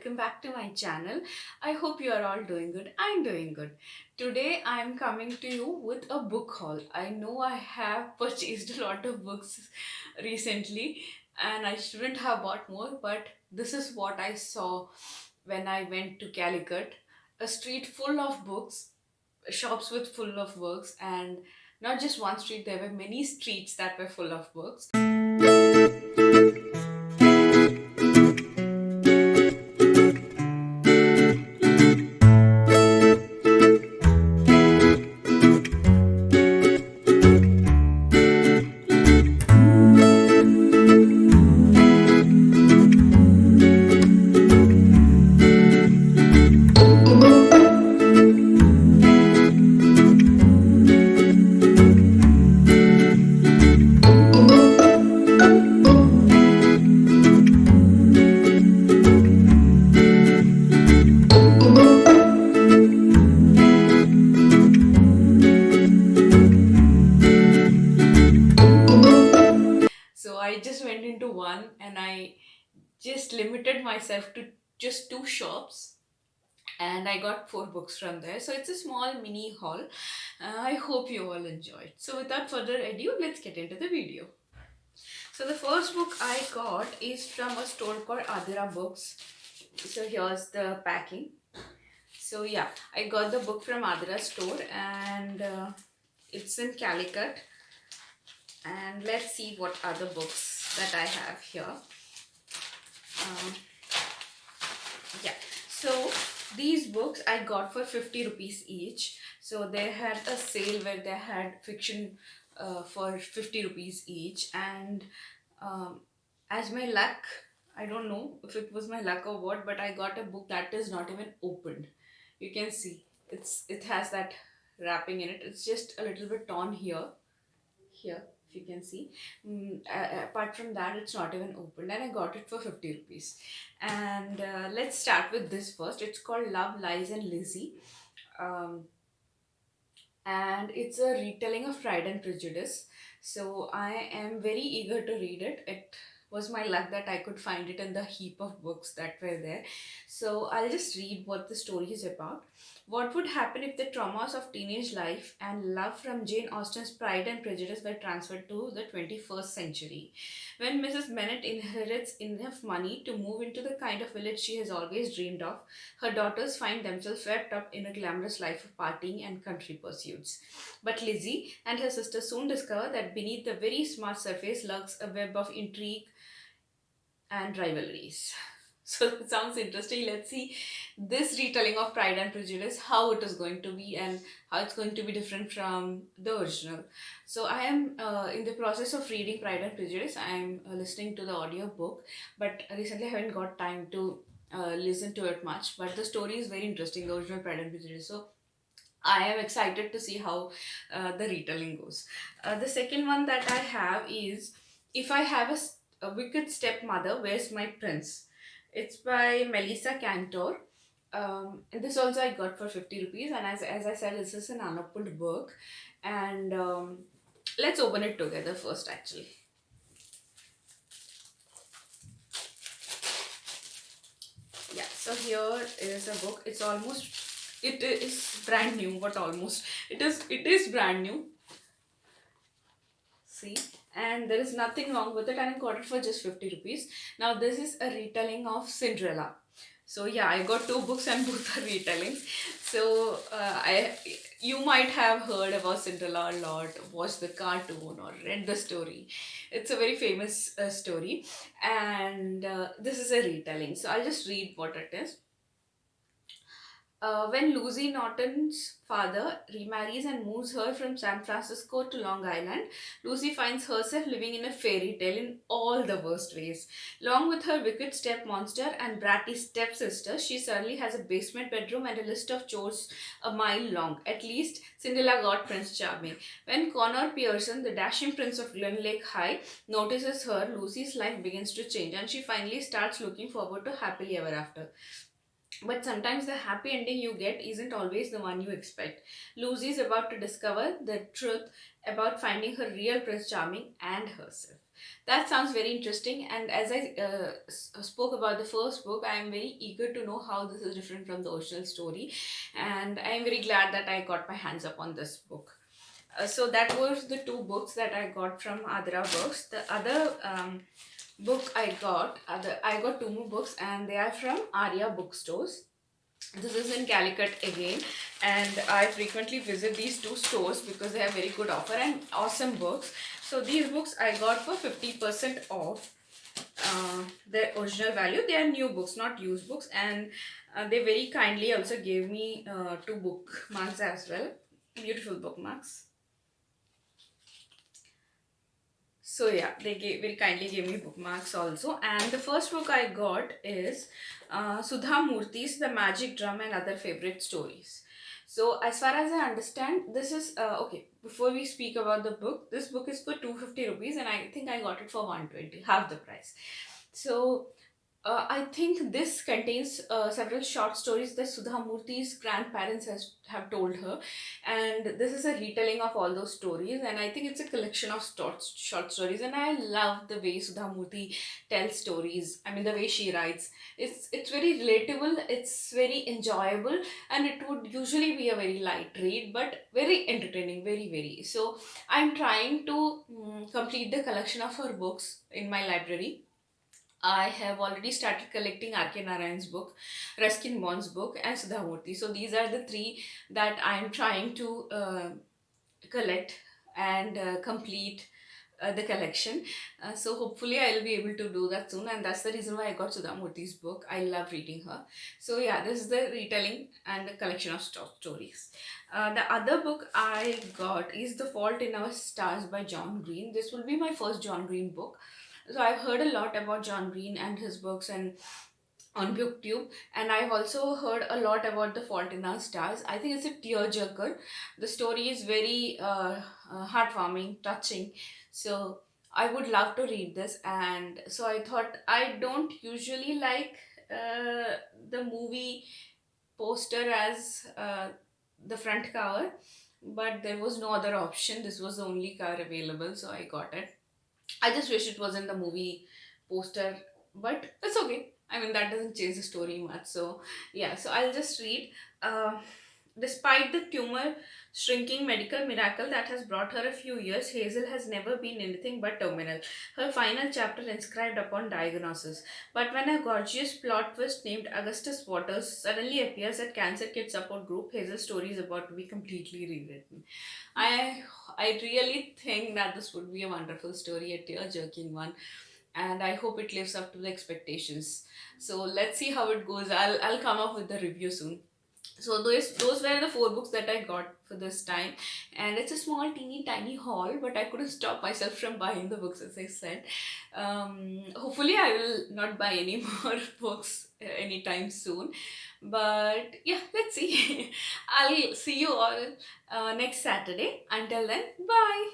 welcome back to my channel. I hope you are all doing good. I'm doing good. Today I'm coming to you with a book haul. I know I have purchased a lot of books recently and I shouldn't have bought more, but this is what I saw when I went to Calicut. A street full of books, shops with full of books, and not just one street, there were many streets that were full of books. So I just went into one and I just limited myself to just two shops and I got four books from there. So it's a small mini haul. I hope you all enjoyed. So without further ado, let's get into the video. So the first book I got is from a store called Adira Books. So here's the packing. So yeah, I got the book from Adira store and it's in Calicut. And let's see what other books that I have here. Um, yeah, so these books I got for 50 rupees each. So they had a sale where they had fiction for 50 rupees each, and um, as my luck, I don't know if it was my luck or what, but I got a book that is not even opened. You can see it has that wrapping in it. It's just a little bit torn here, if you can see. Apart from that, it's not even opened, and I got it for 50 rupees. And let's start with this first. It's called Love, Lies and Lizzy. um, and it's a retelling of Pride and Prejudice. So I am very eager to read it. It was my luck that I could find it in the heap of books that were there. So I'll just read what the story is about. What would happen if the traumas of teenage life and love from Jane Austen's Pride and Prejudice were transferred to the 21st century? When Mrs. Bennet inherits enough money to move into the kind of village she has always dreamed of, her daughters find themselves swept up in a glamorous life of partying and country pursuits. But Lizzie and her sister soon discover that beneath the very smart surface lurks a web of intrigue and rivalries. So it sounds interesting. Let's see this retelling of Pride and Prejudice, how it is going to be and how it's going to be different from the original. So I am in the process of reading Pride and Prejudice. I am listening to the audio book, but recently I haven't got time to listen to it much. But the story is very interesting, the original Pride and Prejudice. So I am excited to see how the retelling goes. The second one that I have is If I Have a Wicked Stepmother, Where's My Prince? It's by Melissa Cantor. And this also I got for 50 rupees. And as I said, this is an unopened book. And let's open it together first, actually. Yeah, so here is a book. It is brand new, but almost. It is brand new. See, and there is nothing wrong with it, and I got it for just 50 rupees. Now this is a retelling of Cinderella. So yeah, I got two books and both are retellings. So I you might have heard about Cinderella a lot, watched the cartoon or read the story. It's a very famous story, and this is a retelling. So I'll just read what it is. When Lucy Norton's father remarries and moves her from San Francisco to Long Island, Lucy finds herself living in a fairy tale in all the worst ways. Along with her wicked step monster and bratty stepsister, she suddenly has a basement bedroom and a list of chores a mile long. At least Cinderella got Prince Charming. When Connor Pearson, the dashing prince of Glen Lake High, notices her, Lucy's life begins to change and she finally starts looking forward to happily ever after. But sometimes the happy ending you get isn't always the one you expect. Lucy is about to discover the truth about finding her real Prince Charming and herself. That sounds very interesting, and as I spoke about the first book, I am very eager to know how this is different from the original story, and I am very glad that I got my hands up on this book. So that was the two books that I got from Adra Books. The other book I got two more books, and they are from Arya Bookstores. This is in Calicut again, and I frequently visit these two stores because they have very good offer and awesome books. So these books I got for 50% off their original value. They are new books, not used books, and they very kindly also gave me two bookmarks as well. Beautiful bookmarks. So yeah, they very kindly gave me bookmarks also. And the first book I got is Sudha Murthy's The Magic Drum and Other Favorite Stories. So as far as I understand, this is okay. Before we speak about the book, this book is for 250 rupees, and I think I got it for 120, half the price. So I think this contains several short stories that Sudha Murthy's grandparents have told her, and this is a retelling of all those stories. And I think it's a collection of short stories. And I love the way Sudha Murthy tells stories. I mean, the way she writes, it's very relatable. It's very enjoyable, and it would usually be a very light read, but very entertaining. Very. So I'm trying to complete the collection of her books in my library. I have already started collecting R.K. Narayan's book, Ruskin Bond's book, and Sudha Murthy. So these are the three that I am trying to collect and complete the collection. So hopefully I'll be able to do that soon, and that's the reason why I got Sudha Murthy's book. I love reading her. So yeah, this is the retelling and the collection of stories. The other book I got is The Fault in Our Stars by John Green. This will be my first John Green book. So I've heard a lot about John Green and his books and on BookTube, and I've also heard a lot about The Fault in Our Stars. I think it's a tearjerker. The story is very heartwarming, touching. So I would love to read this, and so I thought I don't usually like the movie poster as the front cover, but there was no other option. This was the only cover available, so I got it. I just wish it wasn't the movie poster, but it's okay. I mean, that doesn't change the story much. So, yeah, so I'll just read. Uh, Despite the tumor shrinking medical miracle that has brought her a few years, Hazel has never been anything but terminal. Her final chapter inscribed upon diagnosis. But when a gorgeous plot twist named Augustus Waters suddenly appears at Cancer Kid Support Group, Hazel's story is about to be completely rewritten. I I really think that this would be a wonderful story, a tear-jerking one, and I hope it lives up to the expectations. So let's see how it goes. I'll come up with the review soon. So those were the four books that I got for this time, and it's a small teeny tiny haul, but I couldn't stop myself from buying the books, as I said. Hopefully I will not buy any more books anytime soon, but yeah, let's see. I'll see you all next Saturday. Until then, bye.